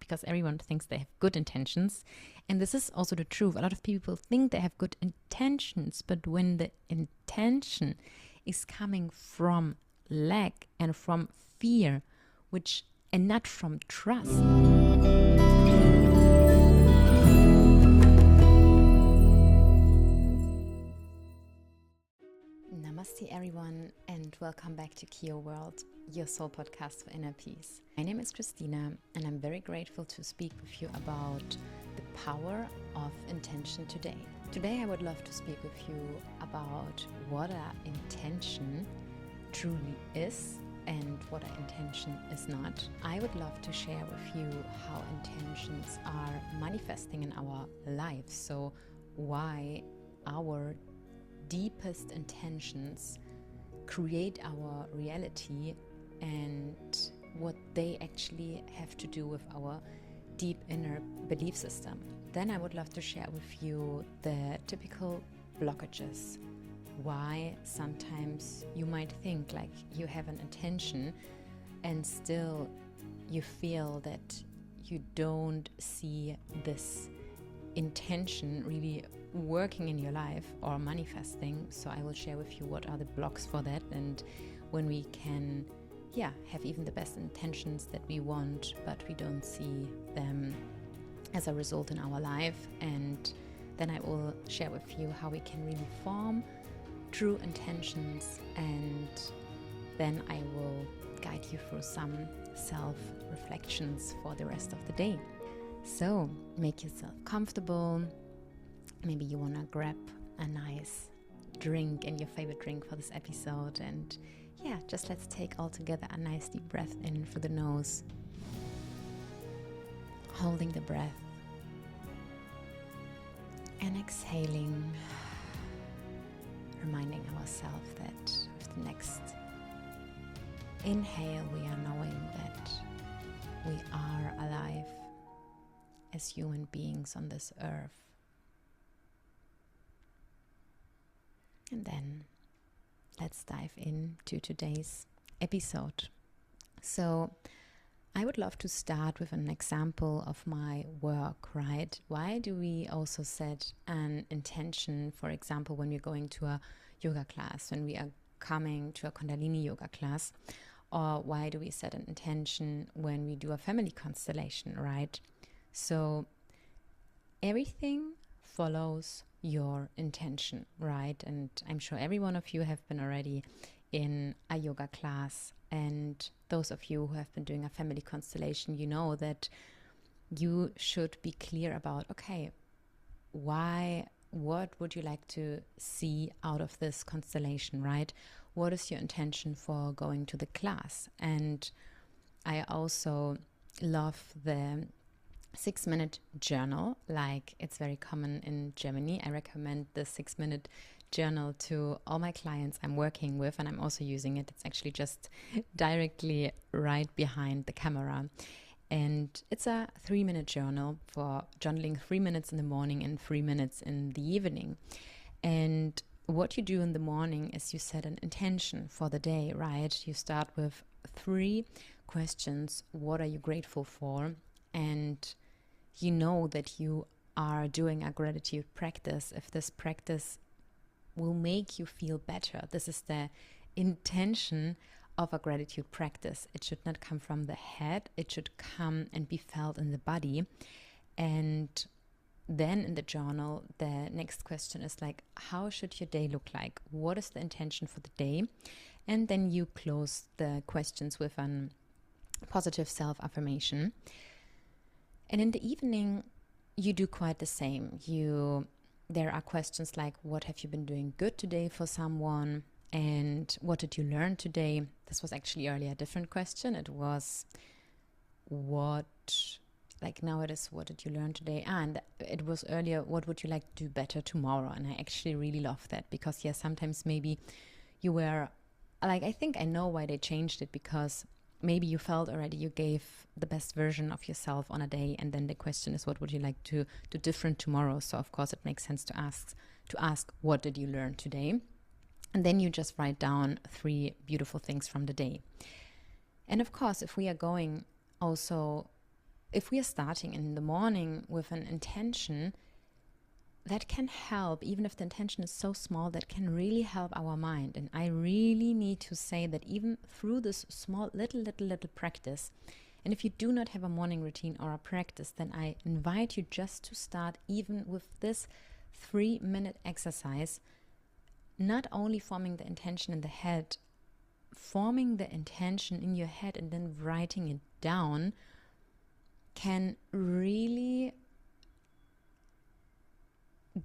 because everyone thinks they have good intentions. And this is also the truth. A lot of people think they have good intentions, but when the intention is coming from lack and from fear, and not from trust. Namaste everyone, and welcome back to Kio World, your soul podcast for inner peace. My name is Kristina, and I'm very grateful to speak with you about the power of intention today. Today I would love to speak with you about what our intention truly is and what our intention is not. I would love to share with you how intentions are manifesting in our lives. So why our deepest intentions create our reality and what they actually have to do with our deep inner belief system. Then I would love to share with you the typical blockages. Why sometimes you might think like you have an intention and still you feel that you don't see this intention really working in your life or manifesting. So I will share with you what are the blocks for that, and when we can have even the best intentions that we want, but we don't see them as a result in our life. And then I will share with you how we can really form true intentions, and then I will guide you through some self-reflections for the rest of the day. So make yourself comfortable. Maybe you want to grab a nice drink and your favorite drink for this episode, and just let's take all together a nice deep breath in through the nose, holding the breath and exhaling, reminding ourselves that with the next inhale we are knowing that we are alive as human beings on this earth. And then let's dive into today's episode. So I would love to start with an example of my work, right? Why do we also set an intention, for example, when we're going to a yoga class, when we are coming to a Kundalini yoga class? Or why do we set an intention when we do a family constellation, right? So everything follows your intention, right? And I'm sure every one of you have been already in a yoga class, and those of you who have been doing a family constellation, you know that you should be clear about, okay, what would you like to see out of this constellation, right? What is your intention for going to the class? And I also love the 6-minute journal, like it's very common in Germany. I recommend the 6-minute journal to all my clients I'm working with, and I'm also using it. It's actually just directly right behind the camera. And it's a 3-minute journal for journaling 3 minutes in the morning and 3 minutes in the evening. And what you do in the morning is you set an intention for the day, right? You start with 3 questions. What are you grateful for? And you know that you are doing a gratitude practice if this practice will make you feel better. This is the intention of a gratitude practice. It should not come from the head. It should come and be felt in the body. And then in the journal, the next question is like, how should your day look like? What is the intention for the day? And then you close the questions with a positive self-affirmation. And in the evening, you do quite the same. There are questions like, what have you been doing good today for someone? And what did you learn today? This was actually earlier a different question. It was, what did you learn today? And it was earlier, what would you like to do better tomorrow? And I actually really love that because, sometimes maybe you were, I think I know why they changed it, because maybe you felt already you gave the best version of yourself on a day, and then the question is, what would you like to do different tomorrow? So of course it makes sense to ask what did you learn today? And then you just write down 3 beautiful things from the day. And of course, if we are going also if we are starting in the morning with an intention, that can help, even if the intention is so small, that can really help our mind. And I really need to say that even through this small, little practice, and if you do not have a morning routine or a practice, then I invite you just to start even with this 3-minute exercise, not only forming the intention in the head, forming the intention in your head and then writing it down can really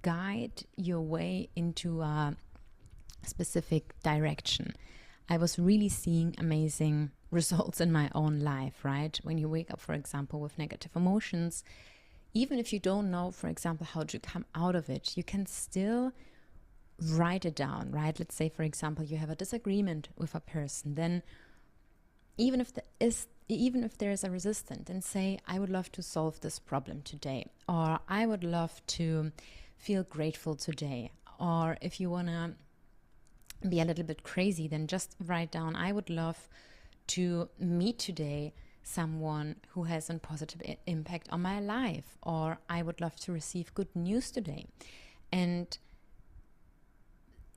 guide your way into a specific direction. I was really seeing amazing results in my own life, right? When you wake up, for example, with negative emotions, even if you don't know, for example, how to come out of it, you can still write it down, right? Let's say, for example, you have a disagreement with a person, then even if there is a resistance, then say, I would love to solve this problem today, or I would love to feel grateful today. Or if you want to be a little bit crazy, then just write down, I would love to meet today someone who has a positive impact on my life, or I would love to receive good news today. And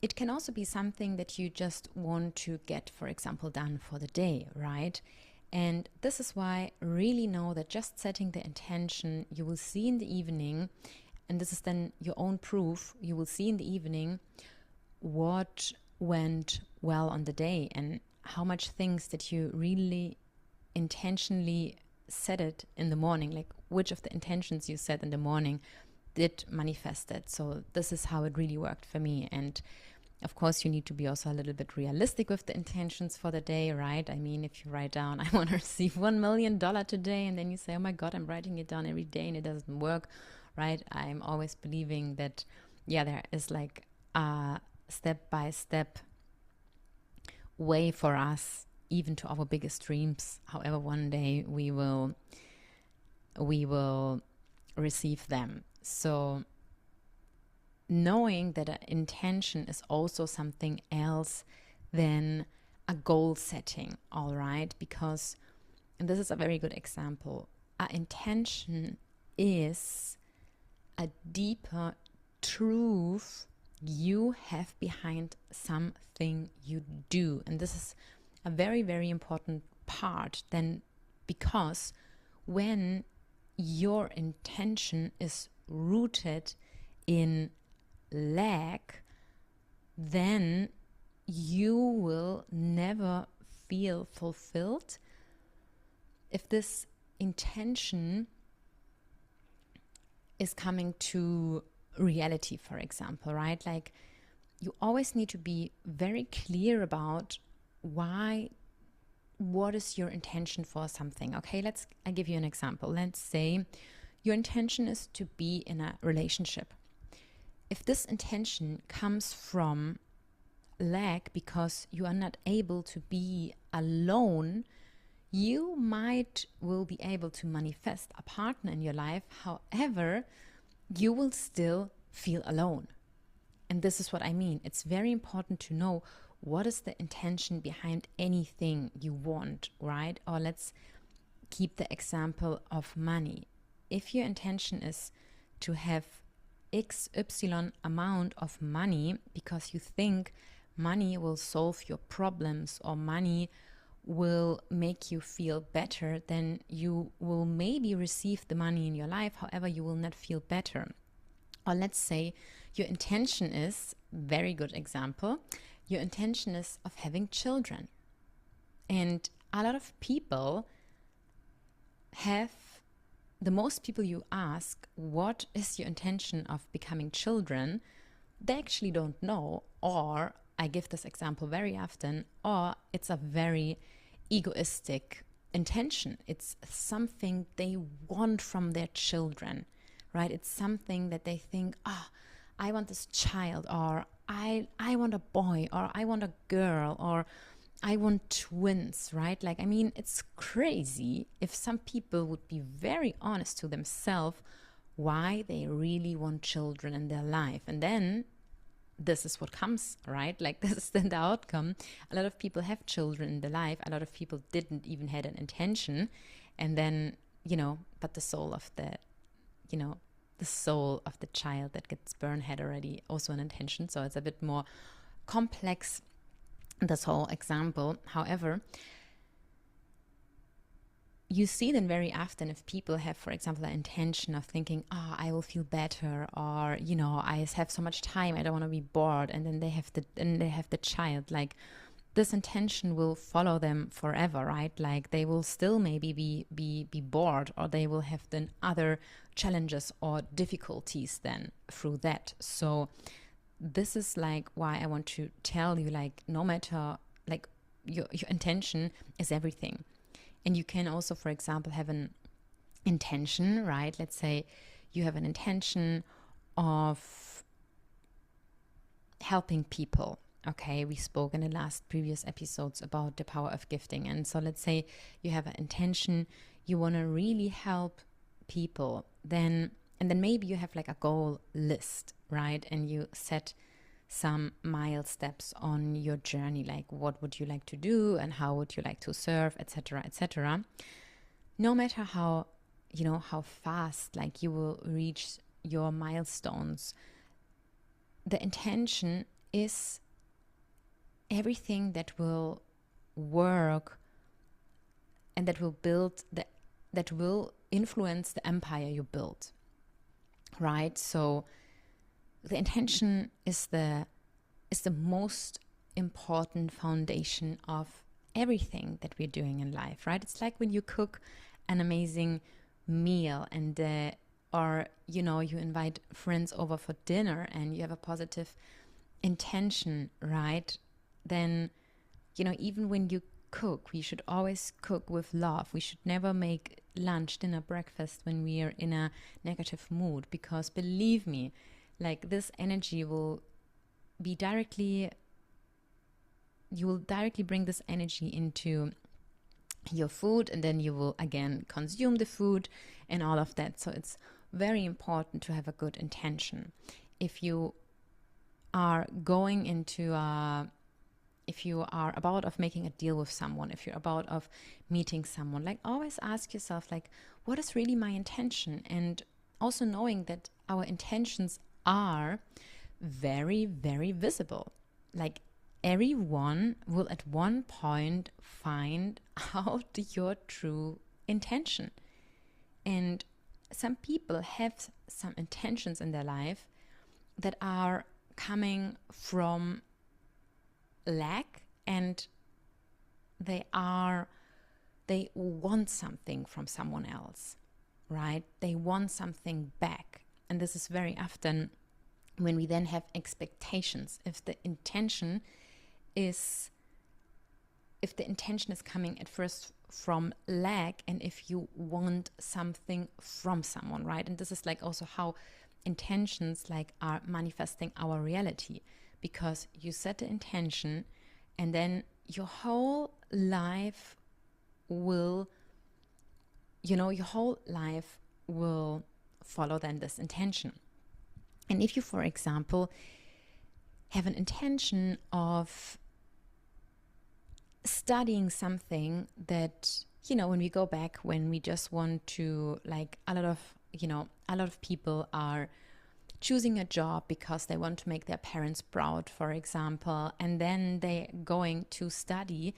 it can also be something that you just want to get, for example, done for the day, right? And this is why really know that just setting the intention, you will see in the evening, and this is then your own proof, you will see in the evening what went well on the day and how much things that you really intentionally set it in the morning, like which of the intentions you set in the morning did manifest it. So this is how it really worked for me. And of course, you need to be also a little bit realistic with the intentions for the day, right? I mean, if you write down, I want to receive $1 million today, and then you say, oh my God, I'm writing it down every day and it doesn't work, right? I'm always believing that, there is like a step-by-step way for us, even to our biggest dreams. However, one day we will receive them. So knowing that an intention is also something else than a goal setting, all right? Because, and this is a very good example, an intention is a deeper truth you have behind something you do. And this is a very, very important part then, because when your intention is rooted in lack, then you will never feel fulfilled. If this intention is coming to reality, for example, right? Like, you always need to be very clear about what is your intention for something. Okay, I give you an example. Let's say your intention is to be in a relationship. If this intention comes from lack because you are not able to be alone, you will be able to manifest a partner in your life. However, you will still feel alone. And this is what I mean. It's very important to know what is the intention behind anything you want, right? Or let's keep the example of money. If your intention is to have XY amount of money because you think money will solve your problems or money will make you feel better, then you will maybe receive the money in your life. However, you will not feel better. Or let's say your intention is, very good example, your intention is of having children. And a lot of people the most people you ask, what is your intention of becoming children? They actually don't know, or I give this example very often, or it's a very egoistic intention. It's something they want from their children, right? It's something that they think, I want this child, or I want a boy, or I want a girl, or I want twins, right? Like, I mean, it's crazy if some people would be very honest to themselves why they really want children in their life. And then this is what comes, right? Like, this is then the outcome. A lot of people have children in their life. A lot of people didn't even had an intention. And then but the soul of the soul of the child that gets burned had already also an intention. So it's a bit more complex, this whole example. However, you see then very often if people have, for example, the intention of thinking, I will feel better, or, I have so much time, I don't want to be bored. And then they have the child, like this intention will follow them forever, right? Like they will still maybe be bored, or they will have then other challenges or difficulties then through that. So this is like why I want to tell you, like, no matter, like, your intention is everything. And you can also, for example, have an intention, right? Let's say you have an intention of helping people. Okay, we spoke in the last previous episodes about the power of gifting. And so let's say you have an intention, you want to really help people, and then maybe you have like a goal list, right? And you set some mile steps on your journey, like what would you like to do and how would you like to serve, etc., etc. No matter how fast like you will reach your milestones, the intention is everything that will work and that will influence the empire you build, right? So the intention is the most important foundation of everything that we're doing in life, right? It's like when you cook an amazing meal and or you invite friends over for dinner and you have a positive intention, right? Then even when you cook, we should always cook with love. We should never make lunch, dinner, breakfast when we are in a negative mood, because believe me, like this energy will be you will directly bring this energy into your food, and then you will again consume the food and all of that. So it's very important to have a good intention. If you are going into if you are about of making a deal with someone, if you're about of meeting someone, like always ask yourself, like, what is really my intention? And also knowing that our intentions are very, very visible. Like everyone will at one point find out your true intention. And some people have some intentions in their life that are coming from lack, and they want something from someone else, right? They want something back. And this is very often when we then have expectations. If the intention is coming at first from lack, and if you want something from someone, right? And this is like also how intentions like are manifesting our reality, because you set the intention and then your whole life will follow then this intention. And if you, for example, have an intention of studying something that, when we go back, when we just want to, like a lot of people are choosing a job because they want to make their parents proud, for example, and then they're going to study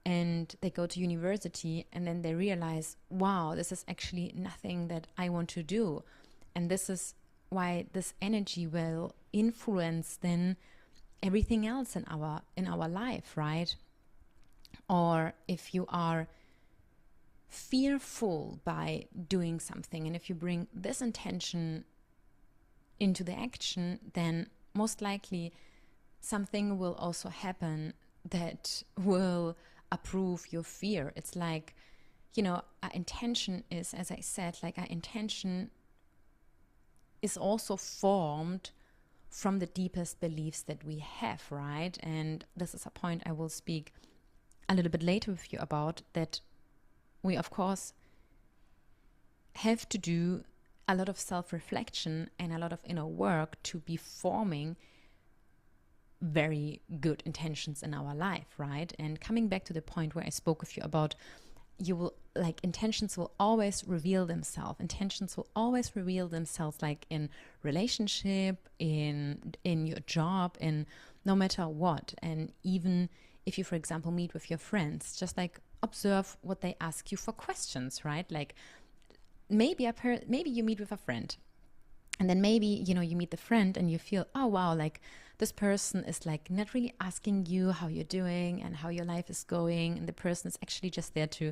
and they go to university, and then they realize, wow, this is actually nothing that I want to do. And this is why this energy will influence then everything else in our life, right? Or if you are fearful by doing something, and if you bring this intention into the action, then most likely something will also happen that will approve your fear. It's like, our intention is, as I said, like our intention is also formed from the deepest beliefs that we have, right? And this is a point I will speak a little bit later with you about, that we, of course, have to do a lot of self-reflection and a lot of inner work to be forming very good intentions in our life, right? And coming back to the point where I spoke with you about, you will like intentions will always reveal themselves. Intentions will always reveal themselves, like in relationship, in your job, in no matter what. And even if you, for example, meet with your friends, just like observe what they ask you for questions, right? Like maybe you meet with a friend, and then maybe, you meet the friend and you feel, oh wow, like this person is like not really asking you how you're doing and how your life is going, and the person is actually just there to,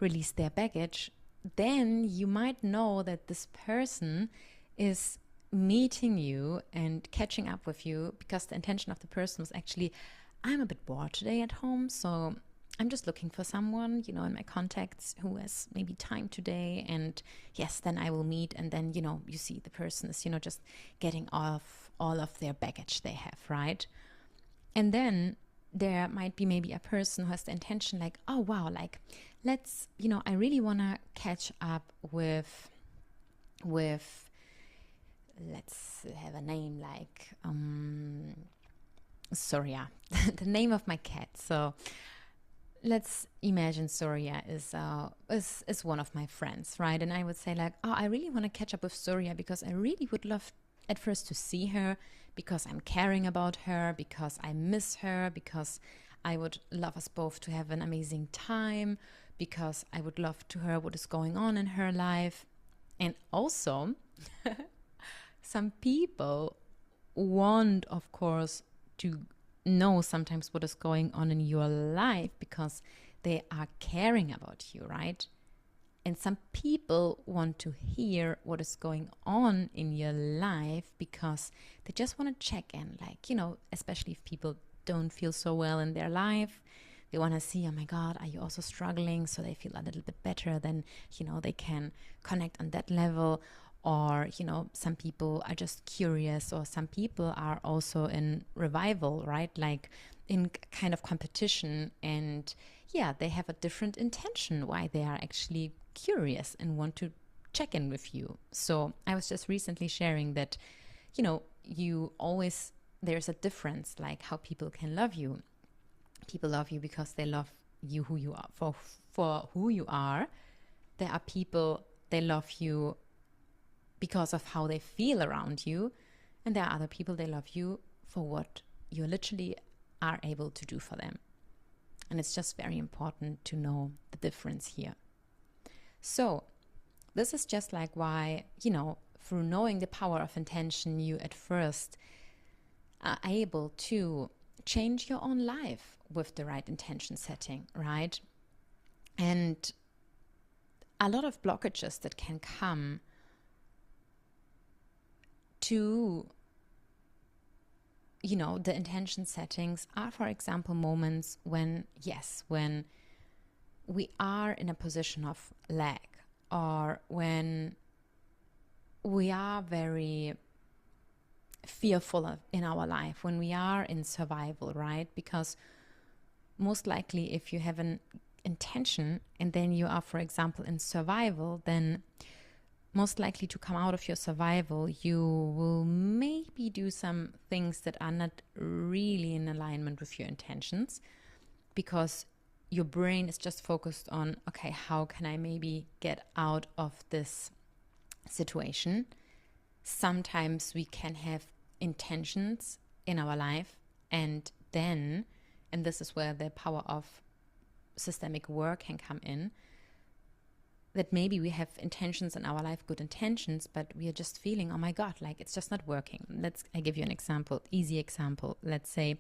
release their baggage. Then you might know that this person is meeting you and catching up with you because the intention of the person was actually, I'm a bit bored today at home, so I'm just looking for someone, in my contacts who has maybe time today. And yes, then I will meet. And then, you see the person is, just getting off all of their baggage they have, right? And then there might be maybe a person who has the intention like, oh, wow, like let's, I really want to catch up with, let's have a name like, Soria, the name of my cat. So let's imagine Soria is one of my friends, right? And I would say like, oh, I really want to catch up with Soria because I really would love at first to see her, because I'm caring about her, because I miss her, because I would love us both to have an amazing time, because I would love to hear what is going on in her life. And also, some people want, of course, to know sometimes what is going on in your life because they are caring about you, right? And some people want to hear what is going on in your life because they just want to check in, like, especially if people don't feel so well in their life. They want to see, oh my God, are you also struggling? So they feel a little bit better, then, they can connect on that level. Or, some people are just curious, or some people are also in revival, right? Like in kind of competition. And yeah, they have a different intention why they are actually curious and want to check in with you. So I was just recently sharing that, there's a difference, like how people can love you. People love you because they love you who you are, for who you are. There are people, they love you because of how they feel around you. And there are other people, they love you for what you literally are able to do for them. And it's just very important to know the difference here. So this is just like why, through knowing the power of intention, you at first are able to change your own life with the right intention setting, right? And a lot of blockages that can come to, the intention settings are, for example, moments when we are in a position of lack, or when we are very fearful in our life, when we are in survival, right? Because most likely if you have an intention and then you are, for example, in survival, then most likely to come out of your survival, you will maybe do some things that are not really in alignment with your intentions, because your brain is just focused on, okay, how can I maybe get out of this situation? Sometimes we can have intentions in our life, and this is where the power of systemic work can come in, that maybe we have intentions in our life, good intentions, but we are just feeling, oh my God, like it's just not working. I give you an example, easy example. Let's say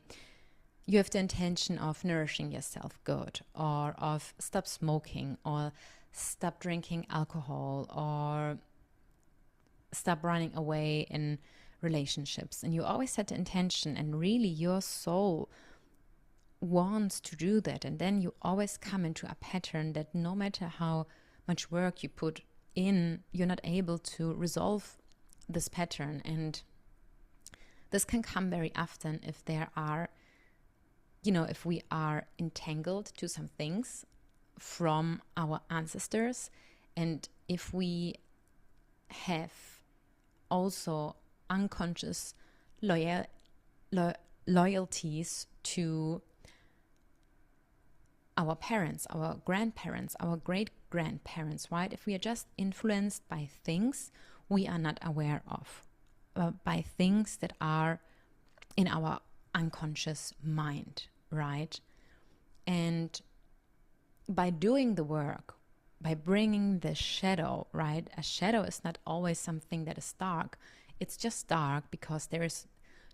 you have the intention of nourishing yourself good, or of stop smoking, or stop drinking alcohol, or stop running away in relationships. And you always set the intention, and really your soul wants to do that. And then you always come into a pattern that no matter how much work you put in, you're not able to resolve this pattern. And this can come very often if there are, if we are entangled to some things from our ancestors, and if we have also unconscious loyalties to our parents, our grandparents, our great grandparents, right? If we are just influenced by things we are not aware of, by things that are in our unconscious mind, right? And by doing the work, by bringing the shadow, right? A shadow is not always something that is dark. It's just dark because there is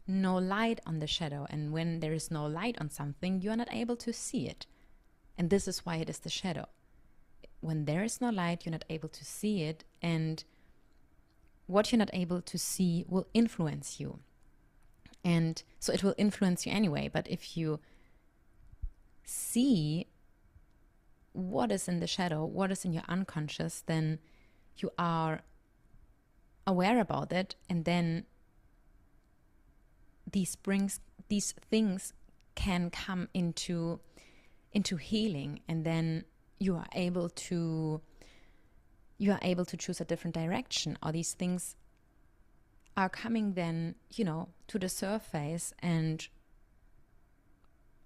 no light on the shadow. And when there is no light on something, you are not able to see it. And this is why it is the shadow. When there is no light, you're not able to see it. And what you're not able to see will influence you. And so it will influence you anyway. But if you see what is in the shadow, what is in your unconscious, then you are aware about it, and then these things can come into healing, and then you are able to choose a different direction, or these things are coming then, to the surface, and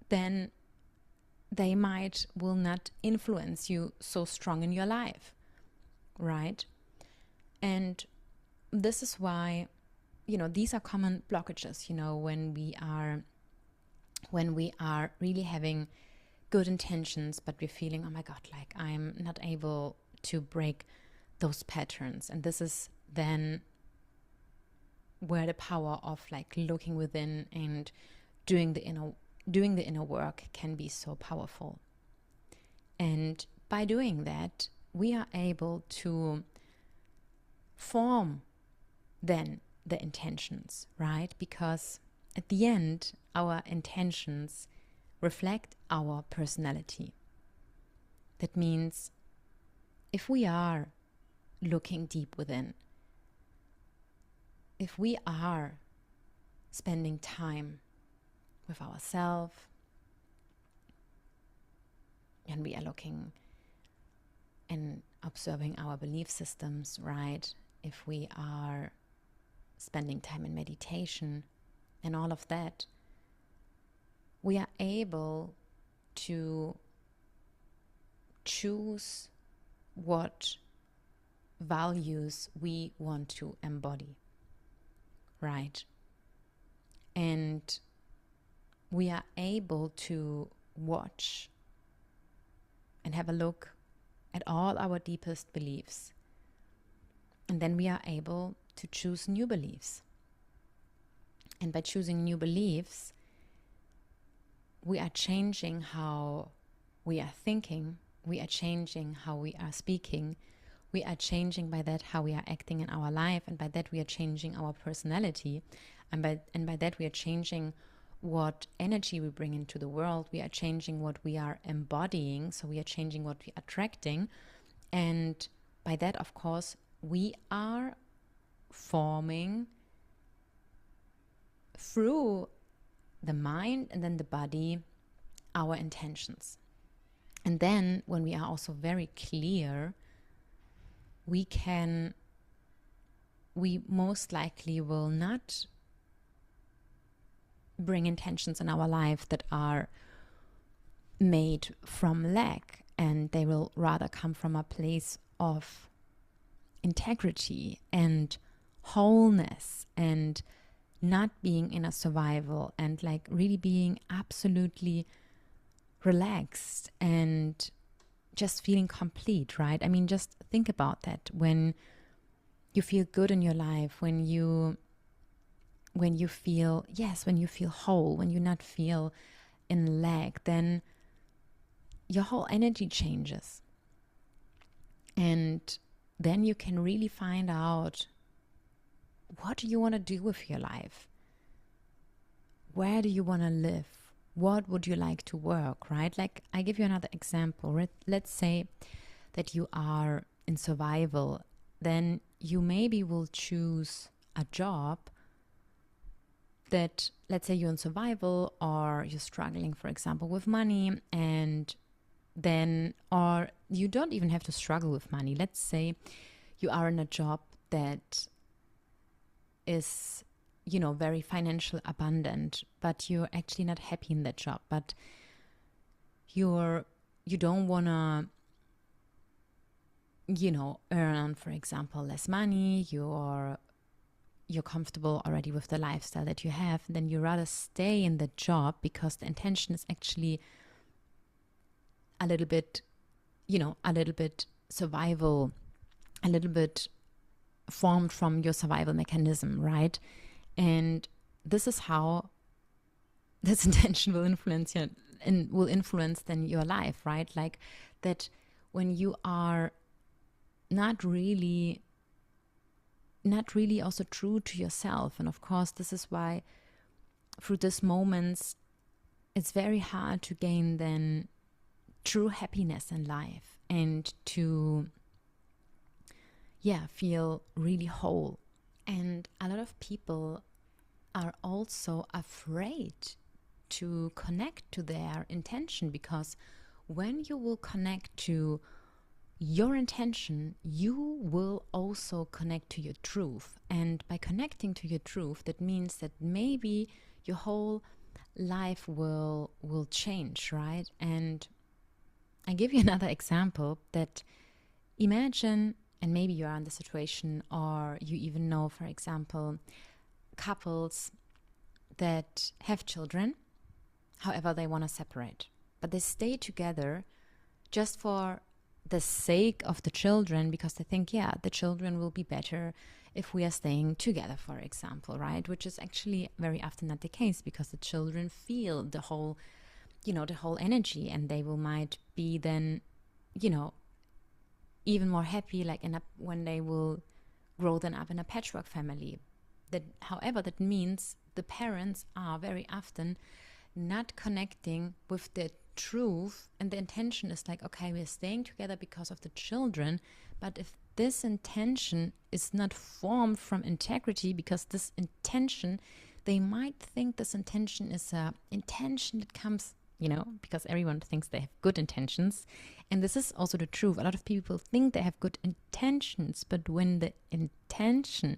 then they will not influence you so strong in your life, right? And this is why, these are common blockages, when we are really having good intentions, but we're feeling, oh my God, like I'm not able to break those patterns. And this is then where the power of like looking within and doing the inner work can be so powerful. And by doing that, we are able to form then the intentions, right? Because at the end, our intentions reflect our personality. That means if we are looking deep within, if we are spending time with ourselves, and we are looking and observing our belief systems, right? If we are spending time in meditation and all of that, we are able to choose what values we want to embody, right? And we are able to watch and have a look at all our deepest beliefs. And then we are able to choose new beliefs. And by choosing new beliefs, we are changing how we are thinking, we are changing how we are speaking, we are changing by that how we are acting in our life, and by that we are changing our personality, and by that we are changing what energy we bring into the world. We are changing what we are embodying, so we are changing what we are attracting, and by that, of course, we are forming through the mind and then the body our intentions. And then when we are also very clear, we most likely will not bring intentions in our life that are made from lack, and they will rather come from a place of integrity and wholeness, and not being in a survival, and like really being absolutely relaxed and just feeling complete, right? I mean, just think about that. When you feel good in your life, when you feel whole, when you not feel in lack, then your whole energy changes. And then you can really find out, what do you want to do with your life? Where do you want to live? What would you like to work, right? Like, I give you another example. Let's say that you are in survival. Then you maybe will choose a job that, let's say you're in survival, or you're struggling, for example, with money, and then, or you don't even have to struggle with money. Let's say you are in a job that is, very financial abundant, but you're actually not happy in that job, but you're you don't want to, earn, for example, less money, you're comfortable already with the lifestyle that you have, then you rather stay in the job because the intention is actually a little bit, a little bit survival, a little bit formed from your survival mechanism, right? And this is how this intention will influence you and will influence then your life, right? Like that when you are not really also true to yourself. And of course, this is why through these moments, it's very hard to gain then true happiness in life and to, feel really whole. And a lot of people are also afraid to connect to their intention, because when you will connect to your intention, you will also connect to your truth. And by connecting to your truth, that means that maybe your whole life will change, right? And I give you another example that imagine, and maybe you are in the situation, or you even know, for example, couples that have children, however they want to separate, but they stay together just for the sake of the children, because they think, the children will be better if we are staying together, for example, right? Which is actually very often not the case, because the children feel the whole, the whole energy, and they might be then, even more happy, like when they will grow then up in a patchwork family. That, however, that means the parents are very often not connecting with the truth, and the intention is like, okay, we're staying together because of the children, but if this intention is not formed from integrity, because this intention, they might think this intention is a intention that comes, because everyone thinks they have good intentions, and this is also the truth. A lot of people think they have good intentions, but when the intention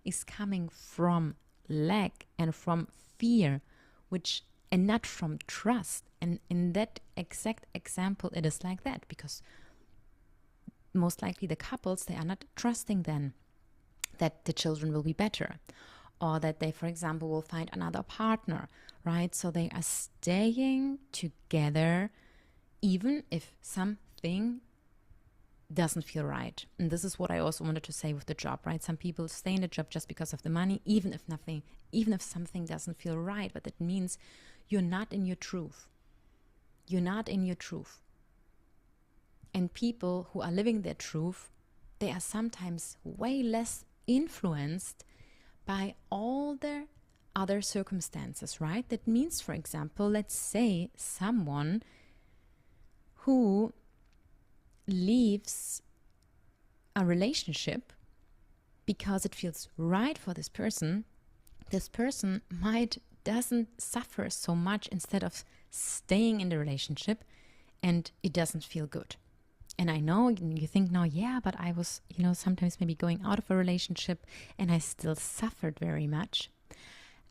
is coming from lack and from fear, and not from trust. And in that exact example, it is like that, because most likely the couples, they are not trusting then that the children will be better, or that they, for example, will find another partner, right? So they are staying together even if something doesn't feel right. And this is what I also wanted to say with the job, right? Some people stay in the job just because of the money, even if something doesn't feel right, but it means you're not in your truth. You're not in your truth. And people who are living their truth, they are sometimes way less influenced by all the other circumstances, right? That means, for example, let's say someone who leaves a relationship because it feels right for this person might doesn't suffer so much instead of staying in the relationship, and it doesn't feel good. And I know you think now, but I was, sometimes maybe going out of a relationship and I still suffered very much.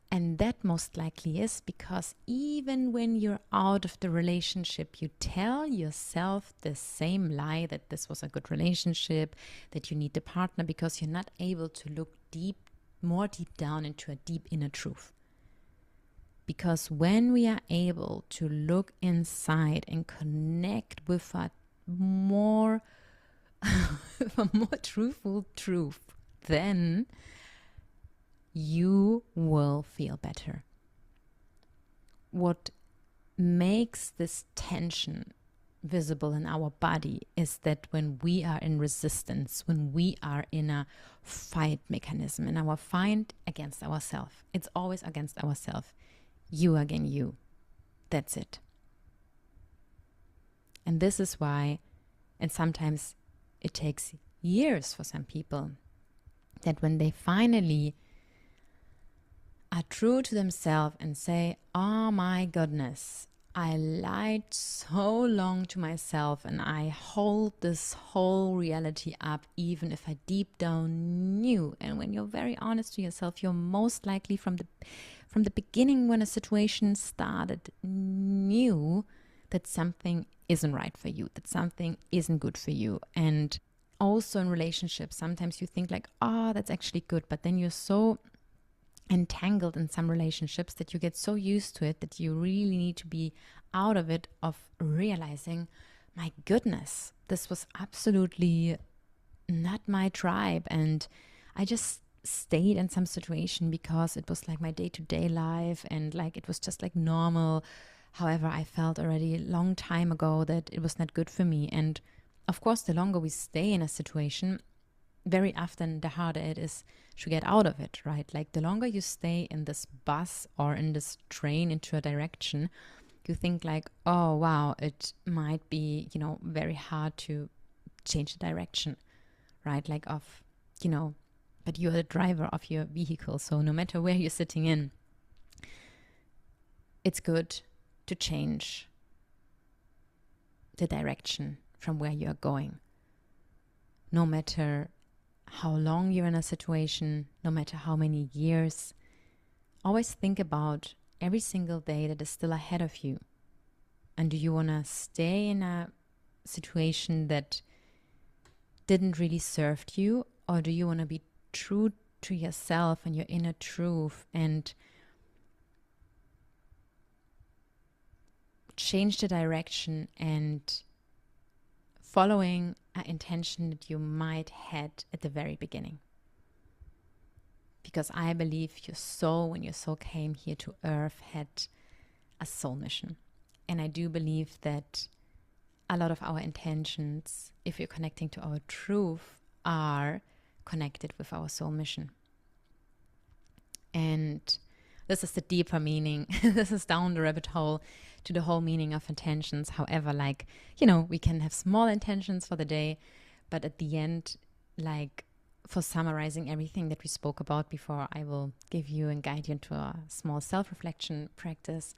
And that most likely is because even when you're out of the relationship, you tell yourself the same lie that this was a good relationship, that you need the partner, because you're not able to look more deep down into a deep inner truth. Because when we are able to look inside and connect with a more truthful truth, then you will feel better. What makes this tension visible in our body is that when we are in resistance, when we are in a fight mechanism, in our fight against ourselves, it's always against ourselves. You again, you. That's it. And this is why, and sometimes it takes years for some people, that when they finally are true to themselves and say, oh my goodness, I lied so long to myself and I hold this whole reality up even if I deep down knew. And when you're very honest to yourself, you're most likely from the beginning when a situation started knew that something isn't right for you, that something isn't good for you. And also in relationships, sometimes you think like, oh, that's actually good, but then you're so entangled in some relationships that you get so used to it that you really need to be out of it, of realizing, my goodness, this was absolutely not my tribe. And I just stayed in some situation because it was like my day-to-day life, and like it was just like normal. However, I felt already a long time ago that it was not good for me. And of course, the longer we stay in a situation, very often the harder it is to get out of it, right? Like the longer you stay in this bus or in this train into a direction, you think like, oh, wow, it might be, very hard to change the direction, right? Like but you're the driver of your vehicle. So no matter where you're sitting in, it's good to change the direction from where you are going. No matter how long you're in a situation, no matter how many years, always think about every single day that is still ahead of you. And do you want to stay in a situation that didn't really serve you, or do you want to be true to yourself and your inner truth and change the direction and following an intention that you might had at the very beginning? Because I believe your soul, when your soul came here to earth, had a soul mission. And I do believe that a lot of our intentions, if you're connecting to our truth, are connected with our soul mission. And this is the deeper meaning. This is down the rabbit hole to the whole meaning of intentions. However, we can have small intentions for the day, but at the end, for summarizing everything that we spoke about before, I will give you and guide you into a small self-reflection practice,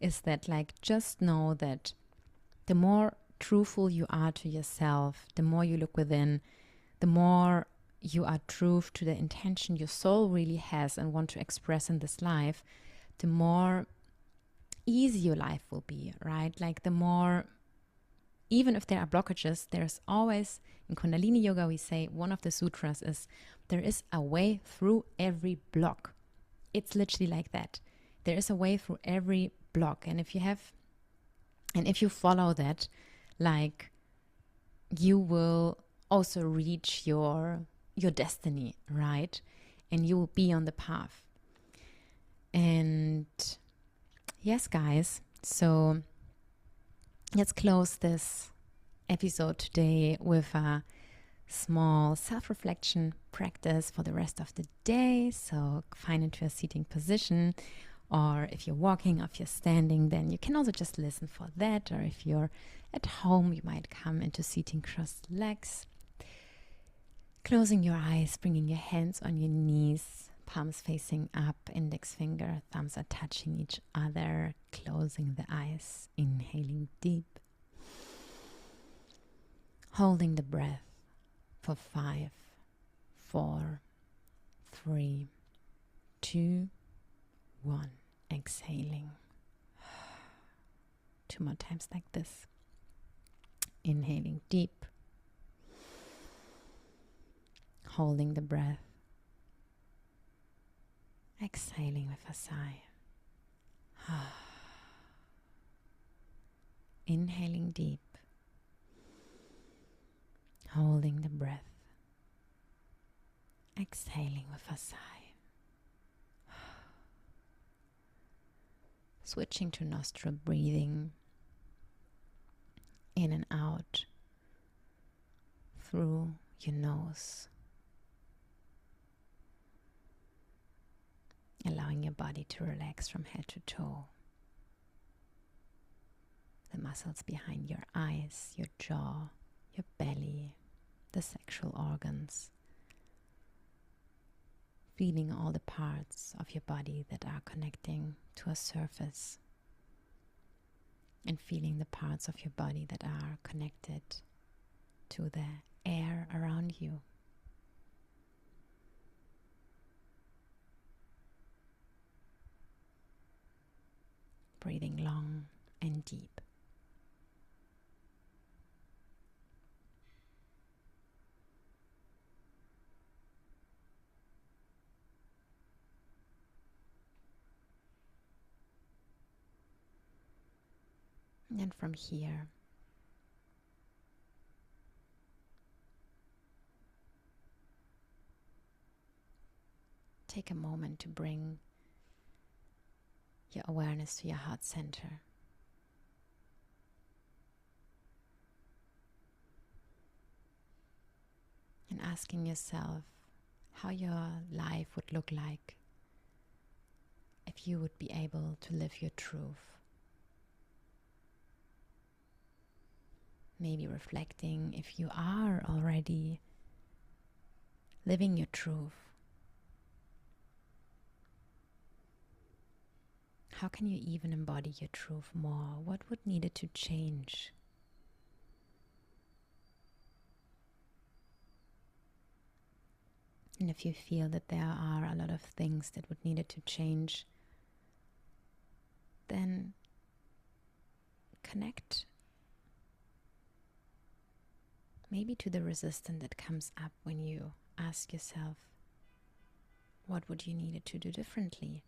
is that just know that the more truthful you are to yourself, the more you look within, the more you are true to the intention your soul really has and want to express in this life, the more easy your life will be, right? The more, even if there are blockages, there's always, in Kundalini Yoga, we say, one of the sutras is, there is a way through every block. It's literally like that. There is a way through every block. And if you follow that, you will also reach your destiny, right? And you will be on the path. And yes, guys, so let's close this episode today with a small self-reflection practice for the rest of the day. So find into a seating position, or if you're walking, or if you're standing, then you can also just listen for that. Or if you're at home, you might come into seating crossed legs, closing your eyes, bringing your hands on your knees, palms facing up, index finger, thumbs are touching each other, closing the eyes, inhaling deep, holding the breath for 5, 4, 3, 2, 1, exhaling. 2 more times like this. Inhaling deep, holding the breath, exhaling with a sigh. Inhaling deep, holding the breath, exhaling with a sigh. Switching to nostril breathing, in and out through your nose, allowing your body to relax from head to toe. The muscles behind your eyes, your jaw, your belly, the sexual organs. Feeling all the parts of your body that are connecting to a surface. And feeling the parts of your body that are connected to the air around you. Breathing long and deep. And then from here, take a moment to bring your awareness to your heart center. And asking yourself how your life would look like if you would be able to live your truth. Maybe reflecting if you are already living your truth. How can you even embody your truth more? What would need it to change? And if you feel that there are a lot of things that would need it to change, then connect maybe to the resistance that comes up when you ask yourself, what would you need it to do differently?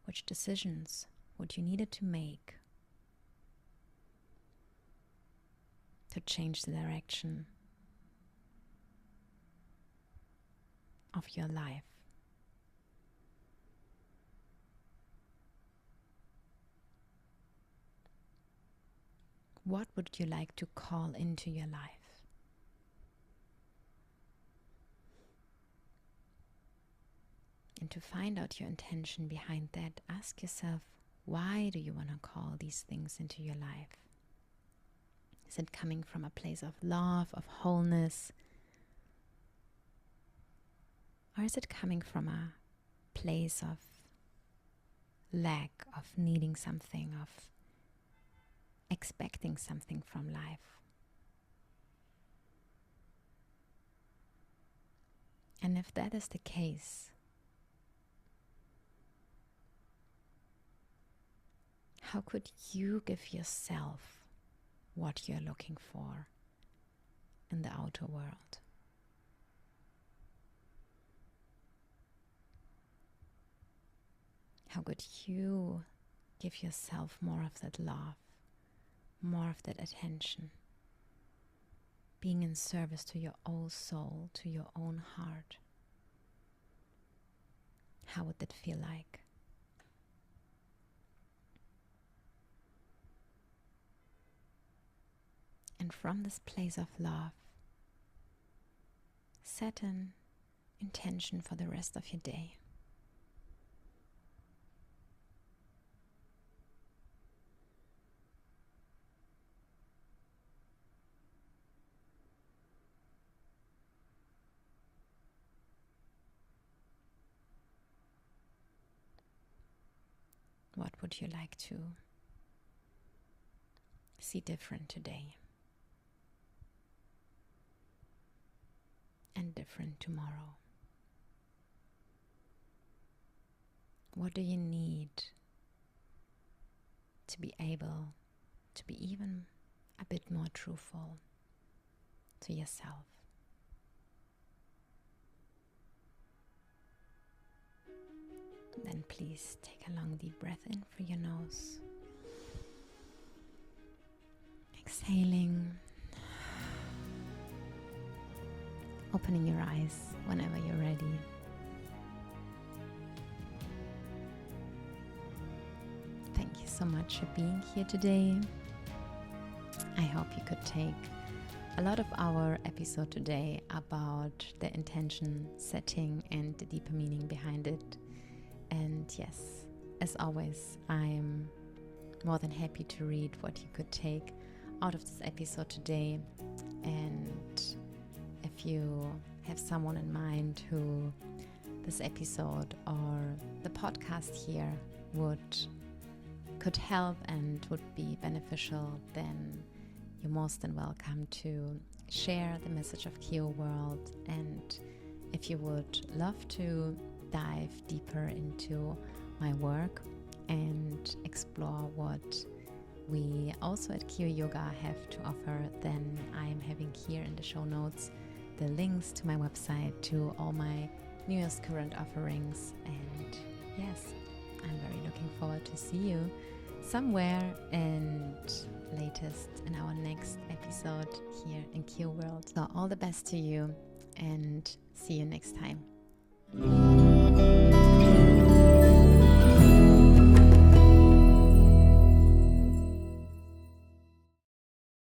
Which decisions would you need it to make to change the direction of your life? What would you like to call into your life? And to find out your intention behind that, ask yourself, why do you want to call these things into your life? Is it coming from a place of love, of wholeness? Or is it coming from a place of lack, of needing something, of expecting something from life? And if that is the case, how could you give yourself what you're looking for in the outer world? How could you give yourself more of that love, more of that attention, being in service to your own soul, to your own heart? How would that feel like? And from this place of love, set an intention for the rest of your day. What would you like to see different today? And different tomorrow? What do you need to be able to be even a bit more truthful to yourself? Then please take a long deep breath in through your nose. Exhaling. Opening your eyes whenever you're ready. Thank you so much for being here today. I hope you could take a lot of our episode today about the intention setting and the deeper meaning behind it. And yes, as always, I'm more than happy to read what you could take out of this episode today. And if you have someone in mind who this episode or the podcast here could help and would be beneficial, then you're most than welcome to share the message of Kio World. And if you would love to dive deeper into my work and explore what we also at Kio Yoga have to offer, then I am having here in the show notes the links to my website, to all my newest current offerings. And yes, I'm very looking forward to see you somewhere, and latest in our next episode here in Q World. So all the best to you, and see you next time.